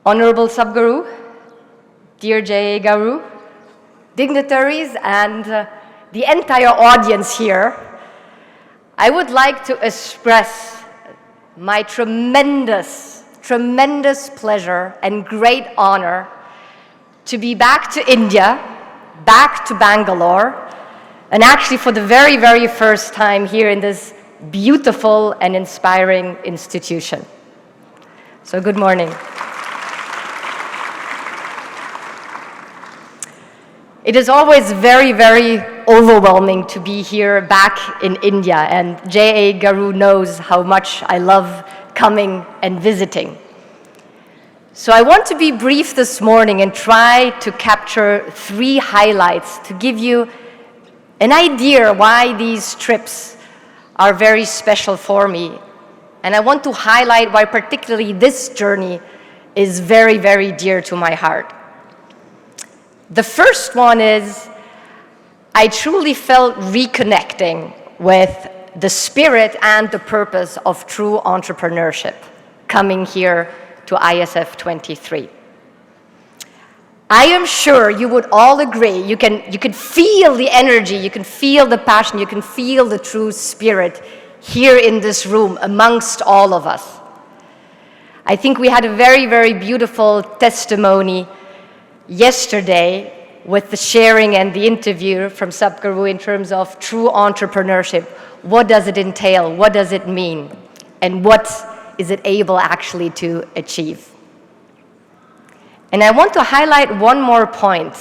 Honorable Subguru, dear J.A. Garu, dignitaries, and the entire audience here, I would like to express my tremendous pleasure and great honor to be back to India, back to Bangalore, and actually for the very, very first time here in this beautiful and inspiring institution. So good morning. It is always very, very overwhelming to be here back in India, and J.A. Garu knows how much I love coming and visiting. So I want to be brief this morning and try to capture 3 highlights to give you an idea why these trips are very special for me. And I want to highlight why particularly this journey is very, very dear to my heart. The first one is I truly felt reconnecting with the spirit and the purpose of true entrepreneurship coming here to ISF 23. I am sure you would all agree, you can feel the energy, you can feel the passion, you can feel the true spirit here in this room amongst all of us. I think we had a very, very beautiful testimony yesterday with the sharing and the interview from Subguru in terms of true entrepreneurship. What does it entail? What does it mean? And what is it able actually to achieve? And I want to highlight one more point.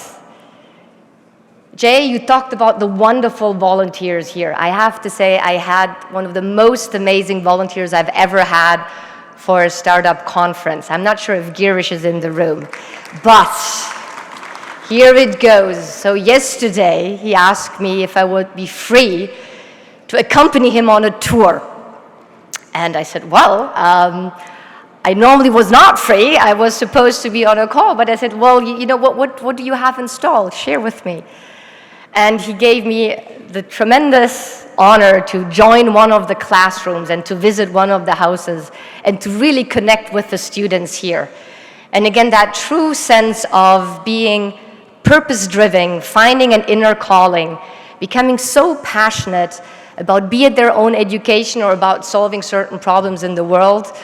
Jay, you talked about the wonderful volunteers here. I have to say I had one of the most amazing volunteers I've ever had for a startup conference. I'm not sure if Girish is in the room, but here it goes. So yesterday, he asked me if I would be free to accompany him on a tour. And I said, well, I normally was not free. I was supposed to be on a call, but I said, well, you know, what do you have installed? Share with me. And he gave me the tremendous honor to join one of the classrooms and to visit one of the houses and to really connect with the students here. And again, that true sense of being purpose-driven, finding an inner calling, becoming so passionate about be it their own education or about solving certain problems in the world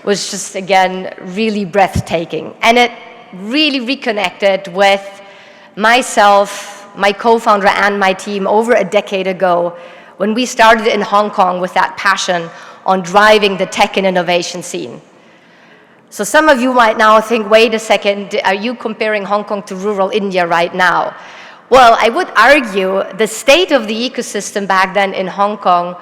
was just, again, really breathtaking. And it really reconnected with myself, my co-founder and my team over a decade ago when we started in Hong Kong with that passion on driving the tech and innovation scene. So some of you might now think, wait a second, are you comparing Hong Kong to rural India right now? Well, I would argue the state of the ecosystem back then in Hong Kong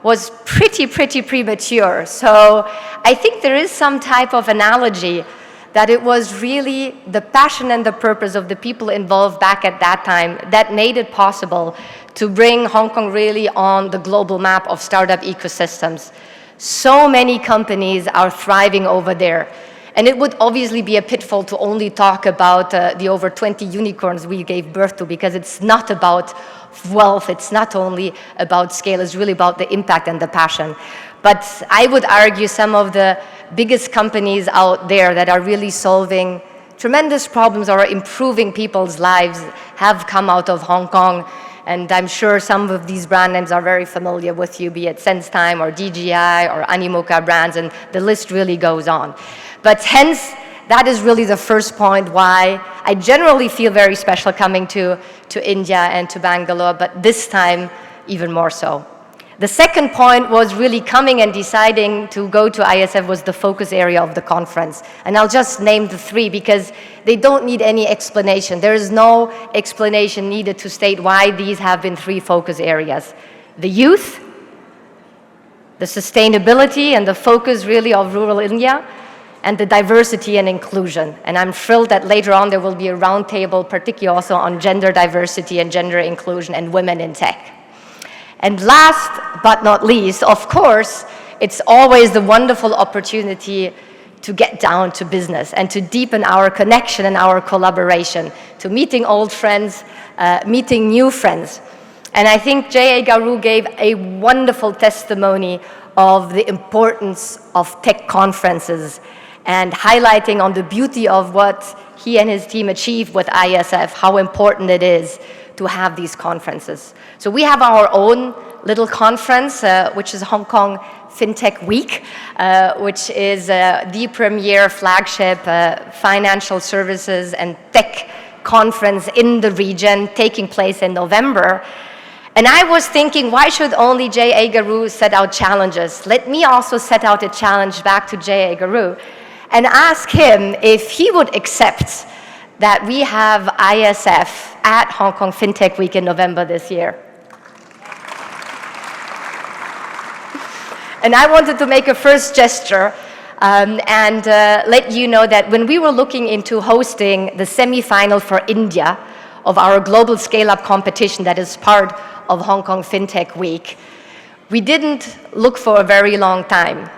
was pretty premature. So I think there is some type of analogy that it was really the passion and the purpose of the people involved back at that time that made it possible to bring Hong Kong really on the global map of startup ecosystems. So many companies are thriving over there. And it would obviously be a pitfall to only talk about the over 20 unicorns we gave birth to, because it's not about wealth, it's not only about scale, it's really about the impact and the passion. But I would argue some of the biggest companies out there that are really solving tremendous problems or improving people's lives have come out of Hong Kong. And I'm sure some of these brand names are very familiar with you, be it SenseTime or DJI or Animoca brands, and the list really goes on. But hence, that is really the first point why I generally feel very special coming to India and to Bangalore, but this time even more so. The second point was really coming and deciding to go to ISF was the focus area of the conference. And I'll just name the 3 because they don't need any explanation. There is no explanation needed to state why these have been 3 focus areas. The youth, the sustainability and the focus really of rural India, and the diversity and inclusion. And I'm thrilled that later on there will be a roundtable, particularly also on gender diversity and gender inclusion and women in tech. And last but not least, of course, it's always the wonderful opportunity to get down to business and to deepen our connection and our collaboration, to meeting old friends, meeting new friends. And I think J.A. Garu gave a wonderful testimony of the importance of tech conferences and highlighting on the beauty of what he and his team achieved with ISF, how important it is to have these conferences. So we have our own little conference, which is Hong Kong FinTech Week, which is the premier flagship financial services and tech conference in the region, taking place in November. And I was thinking, why should only Jay Agaru set out challenges? Let me also set out a challenge back to Jay Agaru and ask him if he would accept that we have ISF at Hong Kong FinTech Week in November this year. And I wanted to make a first gesture and let you know that when we were looking into hosting the semi-final for India of our global scale-up competition that is part of Hong Kong FinTech Week, we didn't look for a very long time.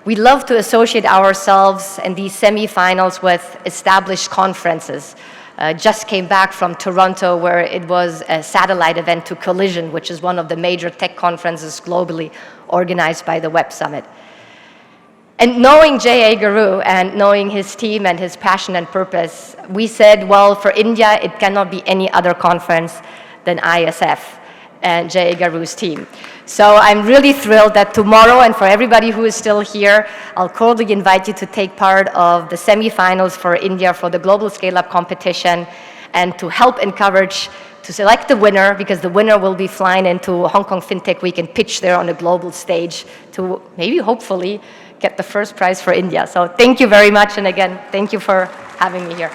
We love to associate ourselves in these semi-finals with established conferences. Just came back from Toronto, where it was a satellite event to Collision, which is one of the major tech conferences globally organized by the Web Summit. And knowing Jay Agaru and knowing his team and his passion and purpose, we said, well, for India, it cannot be any other conference than ISF and Jay Agaru's team. So I'm really thrilled that tomorrow, and for everybody who is still here, I'll cordially invite you to take part of the semi-finals for India for the Global Scale-Up competition, and to help encourage to select the winner, because the winner will be flying into Hong Kong FinTech Week and pitch there on a global stage to maybe, hopefully, get the first prize for India. So thank you very much, and again, thank you for having me here.